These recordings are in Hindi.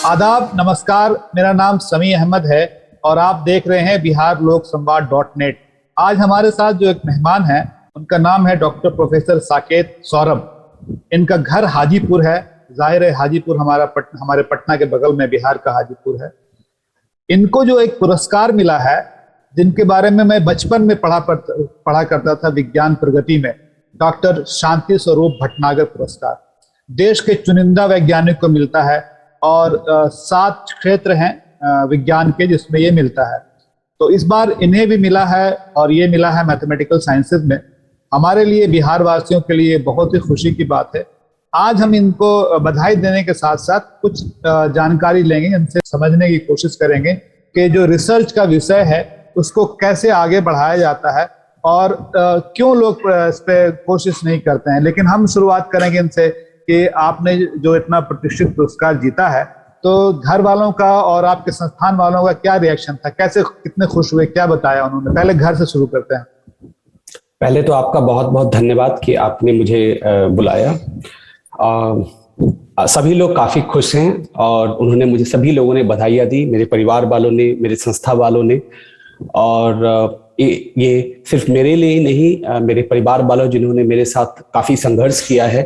आदाब, नमस्कार। मेरा नाम समी अहमद है और आप देख रहे हैं बिहार लोक संवाद .net। आज हमारे साथ जो एक मेहमान है, उनका नाम है डॉक्टर प्रोफेसर साकेत सौरभ। इनका घर हाजीपुर है। जाहिर है हाजीपुर हमारे पटना के बगल में बिहार का हाजीपुर है। इनको जो एक पुरस्कार मिला है, जिनके बारे में मैं बचपन में पढ़ा करता था विज्ञान प्रगति में, डॉक्टर शांति स्वरूप भटनागर पुरस्कार देश के चुनिंदा वैज्ञानिक को मिलता है और 7 क्षेत्र हैं विज्ञान के जिसमें ये मिलता है। तो इस बार इन्हें भी मिला है और ये मिला है मैथमेटिकल साइंसेज में। हमारे लिए, बिहार वासियों के लिए बहुत ही खुशी की बात है। आज हम इनको बधाई देने के साथ साथ कुछ जानकारी लेंगे, इनसे समझने की कोशिश करेंगे कि जो रिसर्च का विषय है उसको कैसे आगे बढ़ाया जाता है और क्यों लोग इस पर कोशिश नहीं करते हैं। लेकिन हम शुरुआत करेंगे इनसे कि आपने जो इतना प्रतिष्ठित पुरस्कार जीता है, तो घर वालों का और आपके संस्थान वालों का क्या रिएक्शन था, कैसे, कितने खुश हुए, क्या बताया उन्होंने? पहले घर से शुरू करते हैं। पहले तो आपका बहुत बहुत धन्यवाद कि आपने मुझे बुलाया। सभी लोग काफी खुश हैं और उन्होंने मुझे, सभी लोगों ने बधाइयाँ दी, मेरे परिवार वालों ने, मेरे संस्था वालों ने। और ये सिर्फ मेरे लिए ही नहीं, मेरे परिवार वालों जिन्होंने मेरे साथ काफी संघर्ष किया है,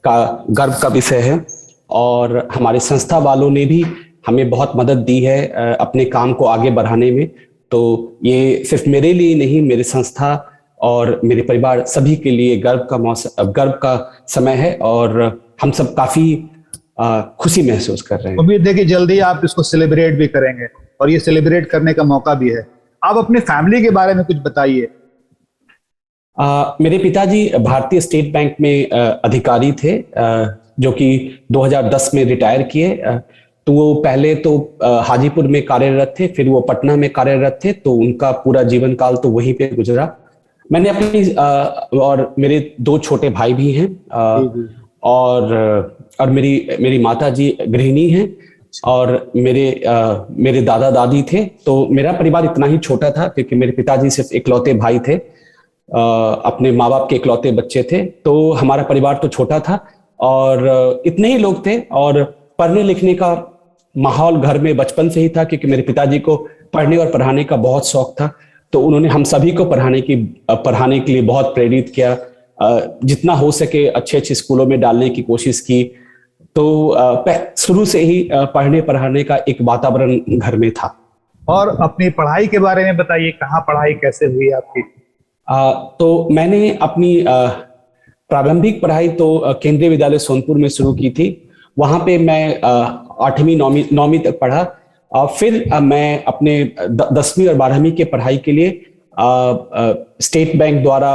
का गर्व का विषय है। और हमारे संस्था वालों ने भी हमें बहुत मदद दी है अपने काम को आगे बढ़ाने में। तो ये सिर्फ मेरे लिए नहीं, मेरे संस्था और मेरे परिवार सभी के लिए गर्व का समय है और हम सब काफी खुशी महसूस कर रहे हैं। उम्मीद है कि जल्दी आप इसको सेलिब्रेट भी करेंगे और ये सेलिब्रेट करने का मौका भी है। आप अपनी फैमिली के बारे में कुछ बताइए। मेरे पिताजी भारतीय स्टेट बैंक में अधिकारी थे, जो कि 2010 में रिटायर किए। तो वो पहले तो हाजीपुर में कार्यरत थे, फिर वो पटना में कार्यरत थे, तो उनका पूरा जीवन काल तो वहीं पे गुजरा। मैंने अपनी और मेरे 2 छोटे भाई भी हैं और मेरी माता जी गृहिणी हैं और मेरे दादा दादी थे। तो मेरा परिवार इतना ही छोटा था क्योंकि मेरे पिताजी सिर्फ इकलौते भाई थे, अपने माँ बाप के इकलौते बच्चे थे। तो हमारा परिवार तो छोटा था और इतने ही लोग थे और पढ़ने लिखने का माहौल घर में बचपन से ही था, क्योंकि मेरे पिताजी को पढ़ने और पढ़ाने का बहुत शौक था। तो उन्होंने हम सभी को पढ़ाने के लिए बहुत प्रेरित किया, जितना हो सके अच्छे अच्छे स्कूलों में डालने की कोशिश की। तो शुरू से ही पढ़ने पढ़ाने का एक वातावरण घर में था। और अपनी पढ़ाई के बारे में बताइए, कहाँ पढ़ाई कैसे हुई आपकी? तो मैंने अपनी प्रारंभिक पढ़ाई तो केंद्रीय विद्यालय सोनपुर में शुरू की थी। वहां पे मैं 8वीं 9वीं तक पढ़ा। फिर मैं अपने 10वीं और 12वीं के पढ़ाई के लिए स्टेट बैंक द्वारा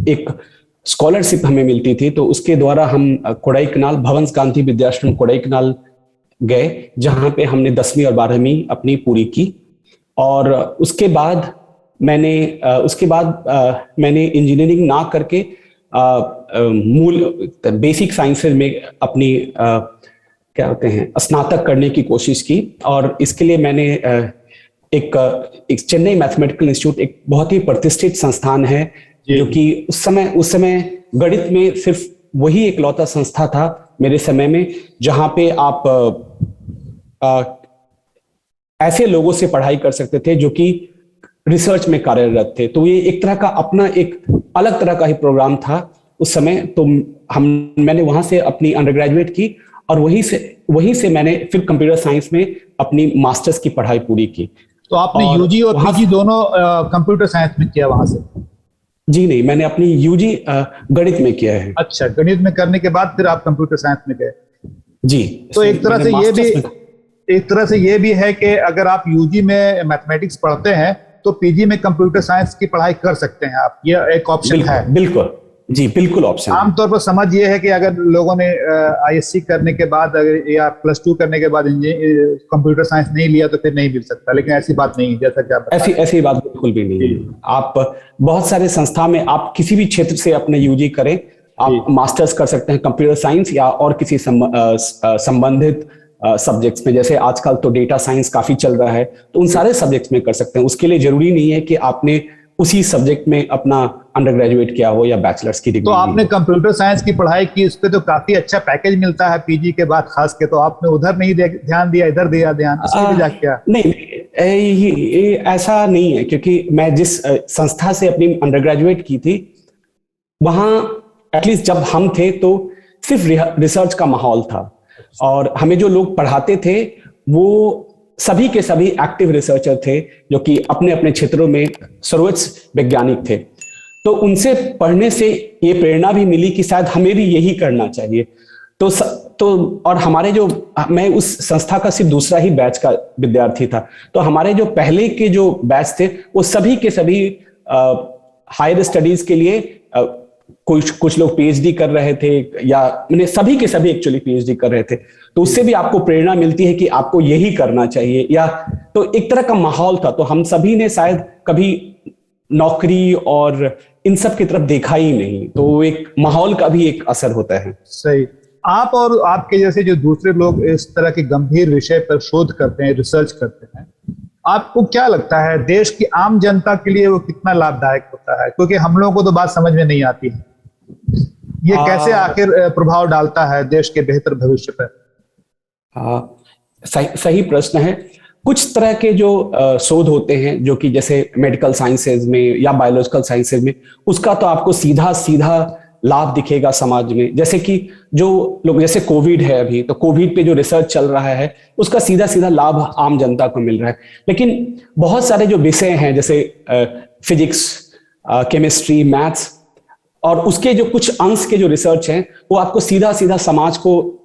एक स्कॉलरशिप हमें मिलती थी, तो उसके द्वारा हम कोडाईकनाल, भवंस गांधी विद्याश्रम कोडाईकनाल गए, जहां पे हमने 10वीं और 12वीं अपनी पूरी की। और उसके बाद मैंने इंजीनियरिंग ना करके मूल बेसिक साइंसेज में अपनी क्या होते हैं स्नातक करने की कोशिश की। और इसके लिए मैंने एक चेन्नई मैथमेटिकल इंस्टीट्यूट, एक बहुत ही प्रतिष्ठित संस्थान है, जो कि उस समय गणित में सिर्फ वही इकलौता संस्था था मेरे समय में, जहां पे आप ऐसे लोगों से पढ़ाई कर सकते थे जो कि रिसर्च में कार्यरत थे। तो ये एक तरह का अपना एक अलग तरह का ही प्रोग्राम था उस समय। तो मैंने वहां से अपनी अंडरग्रेजुएट की और वहीं से मैंने फिर कंप्यूटर साइंस में अपनी मास्टर्स की पढ़ाई पूरी की। तो आपने यूजी और पीजी दोनों कंप्यूटर साइंस में किया वहां से? जी नहीं, मैंने अपनी यूजी गणित में किया है। अच्छा, गणित में करने के बाद फिर आप कंप्यूटर साइंस में गए? जी। तो एक तरह से ये भी है कि अगर आप यूजी में मैथमेटिक्स पढ़ते हैं तो पीजी में कंप्यूटर साइंस की पढ़ाई कर सकते हैं आप, ये एक ऑप्शन है। बिल्कुल जी, बिल्कुल ऑप्शन। आमतौर पर समझ ये है कि अगर लोगों ने आईएससी करने के बाद या +2 करने के बाद कंप्यूटर साइंस नहीं लिया तो फिर नहीं मिल सकता, लेकिन ऐसी बात नहीं है, जैसा कि आप ऐसी बात बिल्कुल भी नहीं है। आप बहुत सारे संस्था में आप किसी भी क्षेत्र से अपने यूजी करें, आप मास्टर्स कर सकते हैं कंप्यूटर साइंस या और किसी संबंधित सब्जेक्ट्स में। जैसे आजकल तो डेटा साइंस काफी चल रहा है, तो उन सारे सब्जेक्ट्स में कर सकते हैं। उसके लिए जरूरी नहीं है कि आपने उसी सब्जेक्ट में अपना अंडर ग्रेजुएट किया हो या बैचलर्स की डिग्री। तो आपने कंप्यूटर साइंस की पढ़ाई की, उस पर तो काफी अच्छा पैकेज मिलता है पीजी के बाद खास के, तो आपने उधर नहीं ध्यान दिया, इधर दिया ध्यान, इसलिए वजह क्या? नहीं, ऐसा नहीं है, क्योंकि मैं जिस संस्था से अपनी अंडर ग्रेजुएट की थी वहां एटलीस्ट जब हम थे तो सिर्फ रिसर्च का माहौल था, और हमें जो लोग पढ़ाते थे वो सभी के सभी एक्टिव रिसर्चर थे जो कि अपने अपने क्षेत्रों में सर्वोच्च वैज्ञानिक थे। तो उनसे पढ़ने से ये प्रेरणा भी मिली कि शायद हमें भी यही करना चाहिए। तो और हमारे जो, मैं उस संस्था का सिर्फ दूसरा ही बैच का विद्यार्थी था, तो हमारे जो पहले के जो बैच थे वो सभी के सभी हायर स्टडीज के लिए कुछ लोग पीएचडी कर रहे थे, या मैंने सभी के सभी एक्चुअली पीएचडी कर रहे थे। तो उससे भी आपको प्रेरणा मिलती है कि आपको यही करना चाहिए, या तो एक तरह का माहौल था। तो हम सभी ने शायद कभी नौकरी और इन सब की तरफ देखा ही नहीं, तो एक माहौल का भी एक असर होता है। सही। आप और आपके जैसे जो दूसरे लोग इस तरह के गंभीर विषय पर शोध करते हैं, रिसर्च करते हैं, आपको क्या लगता है देश की आम जनता के लिए वो कितना लाभदायक होता है? क्योंकि हम लोगों को तो बात समझ में नहीं आती है, ये कैसे आखिर प्रभाव डालता है देश के बेहतर भविष्य पर? सही प्रश्न है। कुछ तरह के जो शोध होते हैं जो कि जैसे मेडिकल साइंसेज में या बायोलॉजिकल साइंसेज में, उसका तो आपको सीधा सीधा लाभ दिखेगा समाज में। जैसे कि जो लोग, जैसे कोविड है अभी, तो कोविड पे जो रिसर्च चल रहा है उसका सीधा सीधा लाभ आम जनता को मिल रहा है। लेकिन बहुत सारे जो विषय हैं जैसे फिजिक्स, केमिस्ट्री, मैथ्स, और उसके जो कुछ अंश के जो रिसर्च हैं वो आपको सीधा सीधा समाज को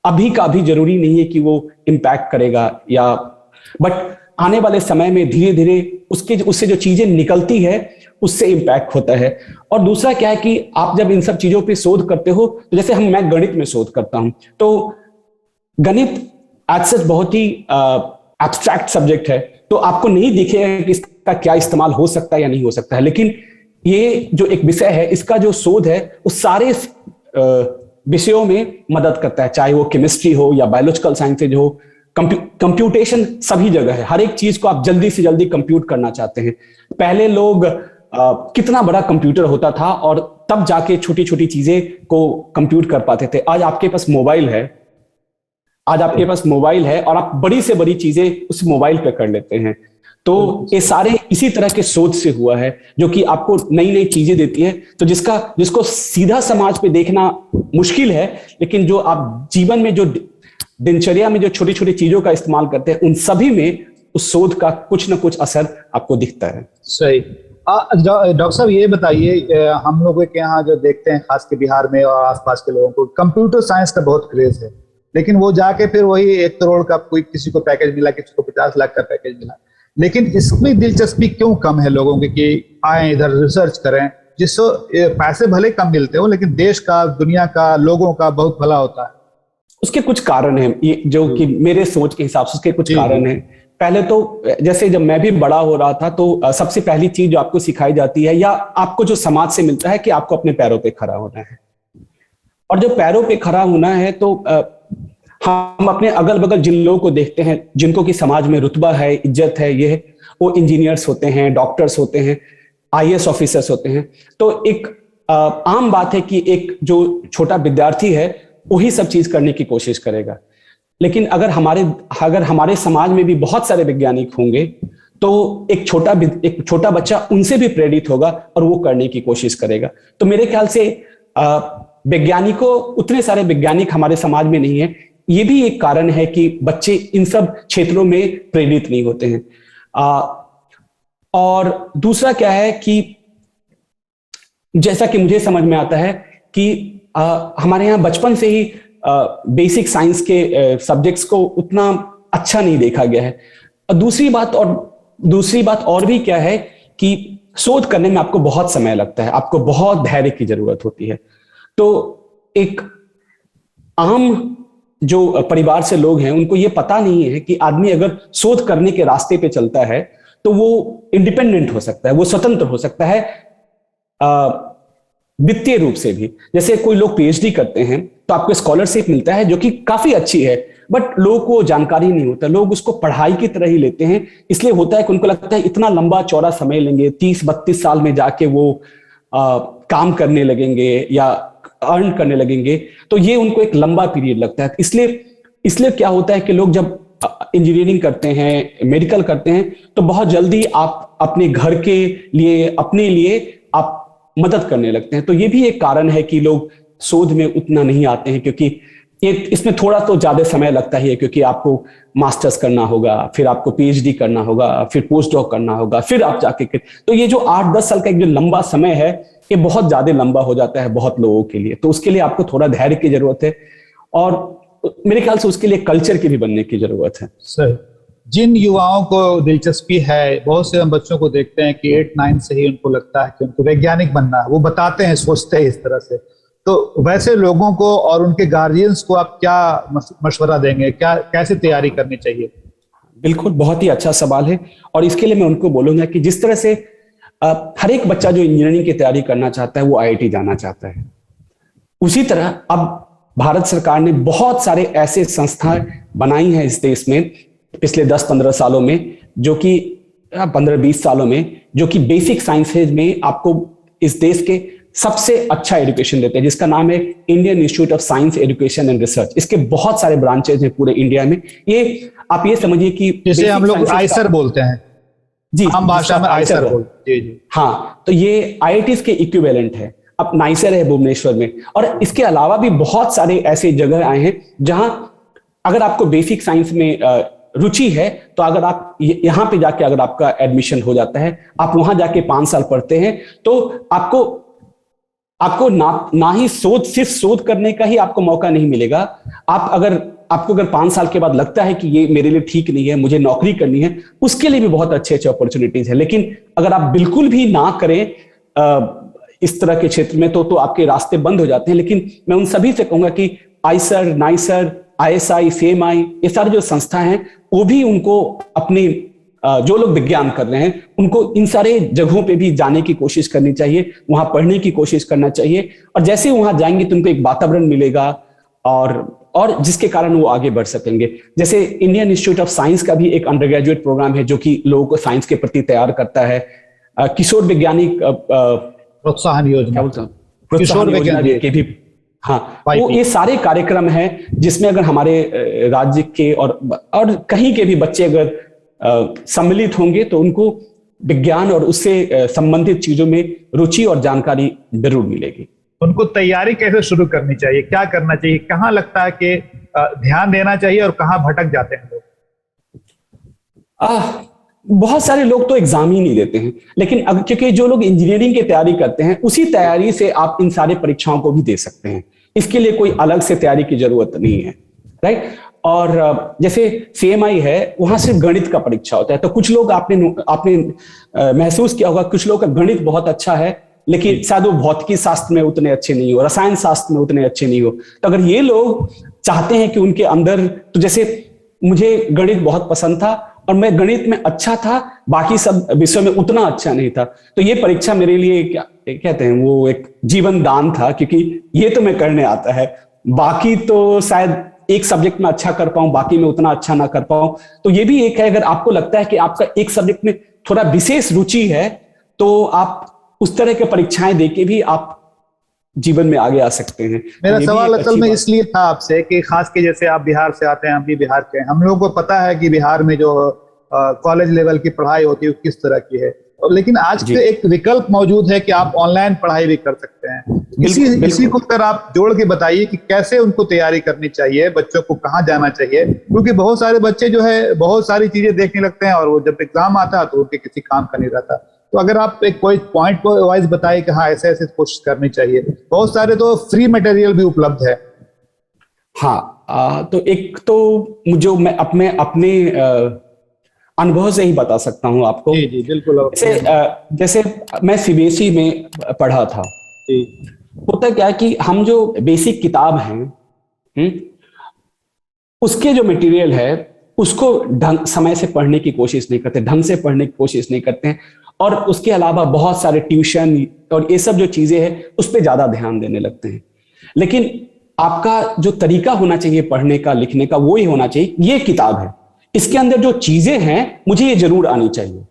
अभी का अभी जरूरी नहीं है कि वो इम्पैक्ट करेगा, या बट आने वाले समय में धीरे धीरे उससे जो चीजें निकलती है उससे इम्पैक्ट होता है। और दूसरा क्या है कि आप जब इन सब चीजों पे शोध करते हो, तो जैसे मैं गणित में शोध करता हूं, तो गणित एज सच बहुत ही एब्स्ट्रैक्ट सब्जेक्ट है, तो आपको नहीं दिखेगा कि इसका क्या इस्तेमाल हो सकता है या नहीं हो सकता है। लेकिन ये जो एक विषय है, इसका जो शोध है उस सारे विषयों में मदद करता है, चाहे वो केमिस्ट्री हो या बायोलॉजिकल साइंसेज हो, कंप्यूटेशन सभी जगह है। हर एक चीज को आप जल्दी से जल्दी कंप्यूट करना चाहते हैं। पहले लोग कितना बड़ा कंप्यूटर होता था और तब जाके छोटी छोटी चीजें को कंप्यूट कर पाते थे। आज आपके पास मोबाइल है, और आप बड़ी से बड़ी चीजें उस मोबाइल पे कर लेते हैं। तो ये सारे इसी तरह के सोच से हुआ है जो कि आपको नई नई चीजें देती है, तो जिसको सीधा समाज पे देखना मुश्किल है, लेकिन जो आप जीवन में, जो दिनचर्या में जो छोटी छोटी चीजों का इस्तेमाल करते हैं, उन सभी में उस शोध का कुछ ना कुछ असर आपको दिखता है। सही। डॉक्टर साहब ये बताइए, हम लोगों के यहाँ जो देखते हैं खास के बिहार में और आसपास के लोगों को कंप्यूटर साइंस का बहुत क्रेज है, लेकिन वो जाके फिर वही 1 करोड़ का कोई किसी को पैकेज मिला, किसी को 50 लाख का पैकेज मिला, लेकिन इसमें दिलचस्पी क्यों कम है लोगों की कि आए इधर रिसर्च करें, जिससे पैसे भले कम मिलते हो लेकिन देश का, दुनिया का, लोगों का बहुत भला होता है? उसके कुछ कारण हैं, ये जो कि मेरे सोच के हिसाब से उसके कुछ कारण हैं। पहले तो जैसे जब मैं भी बड़ा हो रहा था तो सबसे पहली चीज जो आपको सिखाई जाती है या आपको जो समाज से मिलता है कि आपको अपने पैरों पे खड़ा होना है, और जब पैरों पे खड़ा होना है तो हम अपने अगल बगल जिन लोगों को देखते हैं जिनको कि समाज में रुतबा है, इज्जत है, ये वो इंजीनियर्स होते हैं, डॉक्टर्स होते हैं, आईएएस ऑफिसर्स होते हैं। तो एक आम बात है कि एक जो छोटा विद्यार्थी है वही सब चीज करने की कोशिश करेगा। लेकिन अगर हमारे समाज में भी बहुत सारे वैज्ञानिक होंगे तो एक छोटा बच्चा उनसे भी प्रेरित होगा और वो करने की कोशिश करेगा। तो मेरे ख्याल से उतने सारे वैज्ञानिक हमारे समाज में नहीं है। ये भी एक कारण है कि बच्चे इन सब क्षेत्रों में प्रेरित नहीं होते हैं। और दूसरा क्या है कि जैसा कि मुझे समझ में आता है कि हमारे यहाँ बचपन से ही बेसिक साइंस के सब्जेक्ट्स को उतना अच्छा नहीं देखा गया है। दूसरी बात और भी क्या है कि शोध करने में आपको बहुत समय लगता है, आपको बहुत धैर्य की जरूरत होती है। तो एक आम जो परिवार से लोग हैं उनको ये पता नहीं है कि आदमी अगर शोध करने के रास्ते पे चलता है तो वो इंडिपेंडेंट हो सकता है, वो स्वतंत्र हो सकता है वित्तीय रूप से भी। जैसे कोई लोग पीएचडी करते हैं तो आपको स्कॉलरशिप मिलता है जो कि काफी अच्छी है, बट लोगों को जानकारी नहीं होता, लोग उसको पढ़ाई की तरह ही लेते हैं। इसलिए होता है कि उनको लगता है इतना लंबा चौड़ा समय लेंगे, 30-32 साल में जाके वो काम करने लगेंगे या अर्न करने लगेंगे, तो ये उनको एक लंबा पीरियड लगता है। इसलिए क्या होता है कि लोग जब इंजीनियरिंग करते हैं, मेडिकल करते हैं, तो बहुत जल्दी आप अपने घर के लिए, अपने लिए आप मदद करने लगते हैं। तो ये भी एक कारण है कि लोग शोध में उतना नहीं आते हैं, क्योंकि इसमें थोड़ा तो ज्यादा समय लगता ही है, क्योंकि आपको मास्टर्स करना होगा, फिर आपको पीएचडी करना होगा, फिर पोस्ट डॉक करना होगा, फिर आप जाके, तो ये जो 8-10 साल का एक जो लंबा समय है, ये बहुत ज्यादा लंबा हो जाता है बहुत लोगों के लिए। तो उसके लिए आपको थोड़ा धैर्य की जरूरत है, और मेरे ख्याल से उसके लिए कल्चर की भी बनने की जरूरत है। सही। जिन युवाओं को दिलचस्पी है, बहुत से हम बच्चों को देखते हैं कि 8-9 से ही उनको लगता है कि उनको वैज्ञानिक बनना है, वो बताते हैं, सोचते हैं इस तरह से। तो वैसे लोगों को और उनके गार्जियंस को आप क्या मशवरा देंगे, क्या कैसे तैयारी करनी चाहिए? बिल्कुल, बहुत ही अच्छा सवाल है, और इसके लिए मैं उनको बोलूंगा कि जिस तरह से हर एक बच्चा जो इंजीनियरिंग की तैयारी करना चाहता है वो आईआईटी जाना चाहता है, उसी तरह अब भारत सरकार ने बहुत सारे ऐसे संस्थाएं बनाई हैं इस देश में पिछले 10-15 सालों में, जो कि 15-20 सालों में, जो कि बेसिक साइंसेज में आपको इस देश के सबसे अच्छा एजुकेशन देते हैं, जिसका नाम है Indian institute of science education and research. इसके बहुत सारे ब्रांचेज हैं पूरे इंडिया में। ये आप ये समझिए कि जैसे हम लोग आईसर बोलते हैं, जी, हम भाषा में आईसर बोलते हैं। जी। हाँ, तो ये आईआईटीज के इक्विवेलेंट है। अब नाइसर है भुवनेश्वर में, और इसके अलावा भी बहुत सारे ऐसे जगह आए हैं जहां अगर आपको बेसिक साइंस में रुचि है, तो अगर आप यहां पे जाके अगर आपका एडमिशन हो जाता है, आप वहां जाके 5 साल पढ़ते हैं, तो आपको ना ही सिर्फ शोध करने का ही आपको मौका नहीं मिलेगा। आपको अगर 5 साल के बाद लगता है कि ये मेरे लिए ठीक नहीं है, मुझे नौकरी करनी है, उसके लिए भी बहुत अच्छे अपॉर्चुनिटीज है। लेकिन अगर आप बिल्कुल भी ना करें इस तरह के क्षेत्र में, तो आपके रास्ते बंद हो जाते हैं। लेकिन मैं उन सभी से कहूंगा कि आईसर, नाइसर, आईएसआई, सीएमआई, ये सारी जो संस्थाएं हैं, वो भी उनको अपने जो लोग विज्ञान कर रहे हैं, उनको इन सारे जगहों पे भी जाने की कोशिश करनी चाहिए, वहां पढ़ने की कोशिश करना चाहिए। और जैसे वहां जाएंगे तो उनको एक वातावरण मिलेगा, और जिसके कारण वो आगे बढ़ सकेंगे। जैसे इंडियन इंस्टीट्यूट ऑफ साइंस का भी एक अंडर ग्रेजुएट प्रोग्राम है, जो कि लोगों को साइंस के प्रति तैयार करता है। किशोर वैज्ञानिक प्रोत्साहन योजना, किशोर वैज्ञानिक के भी, हाँ, वो ये सारे कार्यक्रम हैं जिसमें अगर हमारे राज्य के और कहीं के भी बच्चे अगर सम्मिलित होंगे, तो उनको विज्ञान और उससे संबंधित चीजों में रुचि और जानकारी जरूर मिलेगी। उनको तैयारी कैसे शुरू करनी चाहिए, क्या करना चाहिए, कहाँ लगता है कि ध्यान देना चाहिए और कहाँ भटक जाते हैं लोग? बहुत सारे लोग तो एग्जाम ही नहीं देते हैं, लेकिन क्योंकि जो लोग इंजीनियरिंग की तैयारी करते हैं, उसी तैयारी से आप इन सारे परीक्षाओं को भी दे सकते हैं। इसके लिए कोई अलग से तैयारी की जरूरत नहीं है, राइट। और जैसे सीएमआई है, वहां सिर्फ गणित का परीक्षा होता है। तो कुछ लोग आपने महसूस किया होगा, कुछ लोग का गणित बहुत अच्छा है, लेकिन शायद वो भौतिकी शास्त्र में उतने अच्छे नहीं हो, रसायन शास्त्र में उतने अच्छे नहीं हो। तो अगर ये लोग चाहते हैं कि उनके अंदर, तो जैसे मुझे गणित बहुत पसंद था और मैं गणित में अच्छा था, बाकी सब विषयों में उतना अच्छा नहीं था, तो ये परीक्षा मेरे लिए क्या कहते हैं, वो एक जीवन दान था, क्योंकि ये तो मैं करने आता है, बाकी तो शायद एक सब्जेक्ट में अच्छा कर पाऊं, बाकी में उतना अच्छा ना कर पाऊं। तो ये भी एक है, अगर आपको लगता है कि आपका एक सब्जेक्ट में थोड़ा विशेष रुचि है, तो आप उस तरह के परीक्षाएं देके भी आप जीवन में आगे आ सकते हैं। मेरा सवाल असल में इसलिए था आपसे कि खास के जैसे आप बिहार से आते हैं, हम भी बिहार के हैं, हम लोगों को पता है कि बिहार में जो कॉलेज लेवल की पढ़ाई होती है वो किस तरह की है, लेकिन आज के एक विकल्प मौजूद है कि आप ऑनलाइन पढ़ाई भी कर सकते हैं। इसी को अगर आप जोड़ के बताइए कि कैसे उनको तैयारी करनी चाहिए, बच्चों को कहाँ जाना चाहिए, क्योंकि बहुत सारे बच्चे जो है बहुत सारी चीजें देखने लगते हैं और वो जब एग्जाम आता है तो उनके किसी काम का नहीं रहता। तो अगर आप एक कोई पॉइंट वाइज बताइए कि हाँ ऐसे ऐसे कोशिश करनी चाहिए। बहुत सारे तो फ्री मटेरियल भी उपलब्ध है। हाँ, तो एक तो जो मैं अपने अनुभव से ही बता सकता हूं आपको। जी जी बिल्कुल। जैसे मैं सीबीएसई में पढ़ा था। जी। होता क्या है कि हम जो बेसिक किताब हैं, उसके जो मटेरियल है उसको समय से पढ़ने की कोशिश नहीं करते, ढंग से पढ़ने की कोशिश नहीं करते हैं, और उसके अलावा बहुत सारे ट्यूशन और ये सब जो चीजें हैं उस पर ज्यादा ध्यान देने लगते हैं। लेकिन आपका जो तरीका होना चाहिए पढ़ने का लिखने का वो ही होना चाहिए, ये किताब है, इसके अंदर जो चीजें हैं मुझे ये जरूर आनी चाहिए।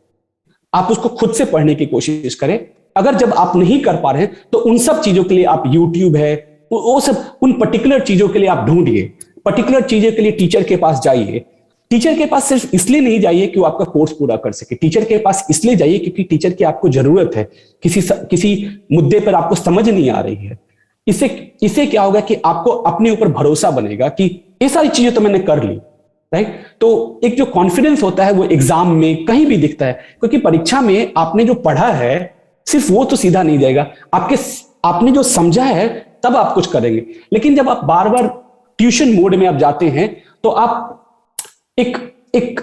आप उसको खुद से पढ़ने की कोशिश करें। अगर जब आप नहीं कर पा रहे हैं तो उन सब चीजों के लिए आप यूट्यूब है, वो सब उन पर्टिकुलर चीजों के लिए आप ढूंढिए, पर्टिकुलर चीजों के लिए टीचर के पास जाइए। टीचर के पास सिर्फ इसलिए नहीं जाइए कि वो आपका कोर्स पूरा कर सके, टीचर के पास इसलिए जाइए क्योंकि टीचर की आपको जरूरत है, किसी मुद्दे पर आपको समझ नहीं आ रही है। इससे क्या होगा कि आपको अपने ऊपर भरोसा बनेगा कि ये सारी चीजें तो मैंने कर ली, राइट। तो एक जो कॉन्फिडेंस होता है वो एग्जाम में कहीं भी दिखता है, क्योंकि परीक्षा में आपने जो पढ़ा है सिर्फ वो तो सीधा नहीं जाएगा, आपने जो समझा है तब आप कुछ करेंगे। लेकिन जब आप बार बार ट्यूशन मोड में आप जाते हैं तो आप एक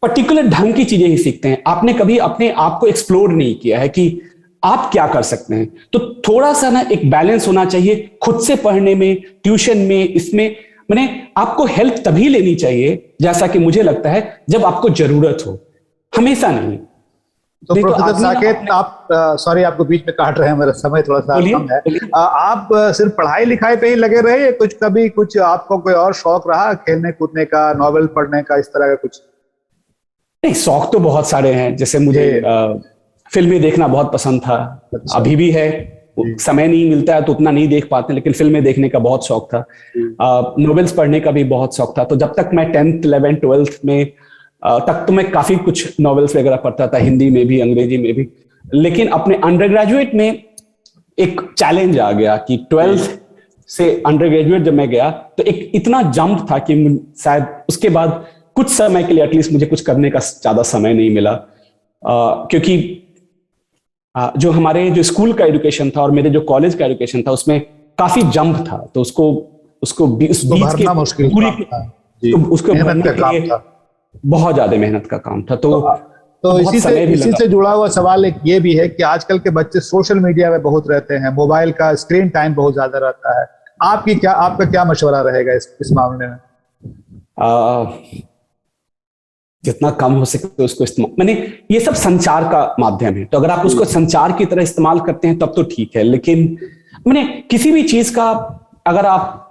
पर्टिकुलर ढंग की चीजें ही सीखते हैं। आपने कभी अपने आप को एक्सप्लोर नहीं किया है कि आप क्या कर सकते हैं। तो थोड़ा सा ना एक बैलेंस होना चाहिए खुद से पढ़ने में, ट्यूशन में, इसमें मैंने आपको हेल्प तभी लेनी चाहिए जैसा कि मुझे लगता है जब आपको जरूरत हो, हमेशा नहीं। तो प्रोफेसर साकेत, आप सॉरी आपको बीच में काट रहे हैं, मेरा समय थोड़ा सा कम है। आप सिर्फ पढ़ाई लिखाई पे ही लगे रहे, कभी कुछ आपको कोई और शौक रहा, खेलने कूदने का, नॉवेल पढ़ने का, इस तरह का कुछ? नहीं, शौक तो बहुत सारे हैं। जैसे मुझे फिल्में देखना बहुत पसंद था। अच्छा। अभी भी है, समय नहीं मिलता है तो उतना नहीं देख पाते, लेकिन फिल्में देखने का बहुत शौक था। नॉवेल्स पढ़ने का भी बहुत शौक था। तो जब तक मैं 10th 11th 12th में तक तो मैं काफी कुछ नॉवेल्स वगैरह पढ़ता था, हिंदी में भी अंग्रेजी में भी। लेकिन अपने अंडर ग्रेजुएट में एक चैलेंज आ गया कि 12th से अंडर ग्रेजुएट जब मैं गया तो एक इतना जंप था कि शायद उसके बाद कुछ समय के लिए एटलीस्ट मुझे कुछ करने का ज्यादा समय नहीं मिला, क्योंकि जो हमारे जो स्कूल का एजुकेशन था और मेरे जो कॉलेज का एजुकेशन था उसमें काफी जंप था। तो उसको बीच के पूरी उसको भरने के लिए बहुत ज्यादा मेहनत का काम था। तो इसी से जुड़ा हुआ सवाल एक ये भी है कि आजकल के बच्चे सोशल मीडिया में बहुत रहते हैं, मोबाइल का स्क्रीन टाइम बहुत ज्यादा रहता है। आपका क्या मशवरा रहेगा इस मामले में? जितना कम हो सके उसको इस्तेमाल, मैंने ये सब संचार का माध्यम है, तो अगर आप उसको संचार की तरह इस्तेमाल करते हैं तब तो ठीक है। लेकिन मैंने किसी भी चीज का अगर आप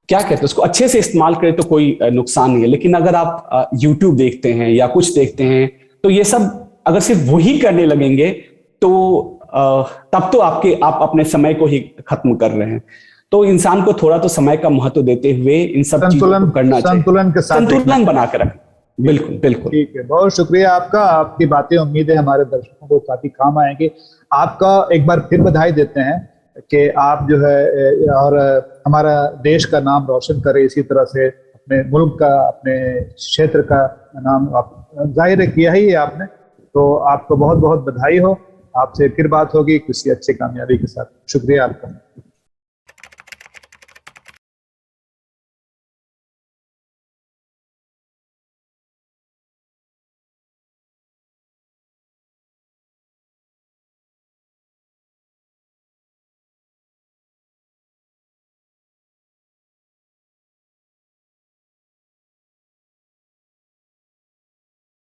क्या कहते हैं उसको अच्छे से इस्तेमाल करें तो कोई नुकसान नहीं है। लेकिन अगर आप YouTube देखते हैं या कुछ देखते हैं तो ये सब अगर सिर्फ वही करने लगेंगे तो तब तो आप अपने समय को ही खत्म कर रहे हैं। तो इंसान को थोड़ा तो समय का महत्व देते हुए इन सब चीजों को करना चाहिए, संतुलन के साथ संतुलन बना कर रखें। बिल्कुल बिल्कुल, ठीक है, बहुत शुक्रिया आपका। आपकी बातें उम्मीद है हमारे दर्शकों को काफी काम आएंगी। आपका एक बार फिर बधाई देते हैं कि आप जो है और हमारा देश का नाम रोशन करे, इसी तरह से अपने मुल्क का, अपने क्षेत्र का नाम आप जाहिर किया ही है आपने। तो आपको बहुत बहुत बधाई हो। आपसे फिर बात होगी किसी अच्छे कामयाबी के साथ। शुक्रिया आपका।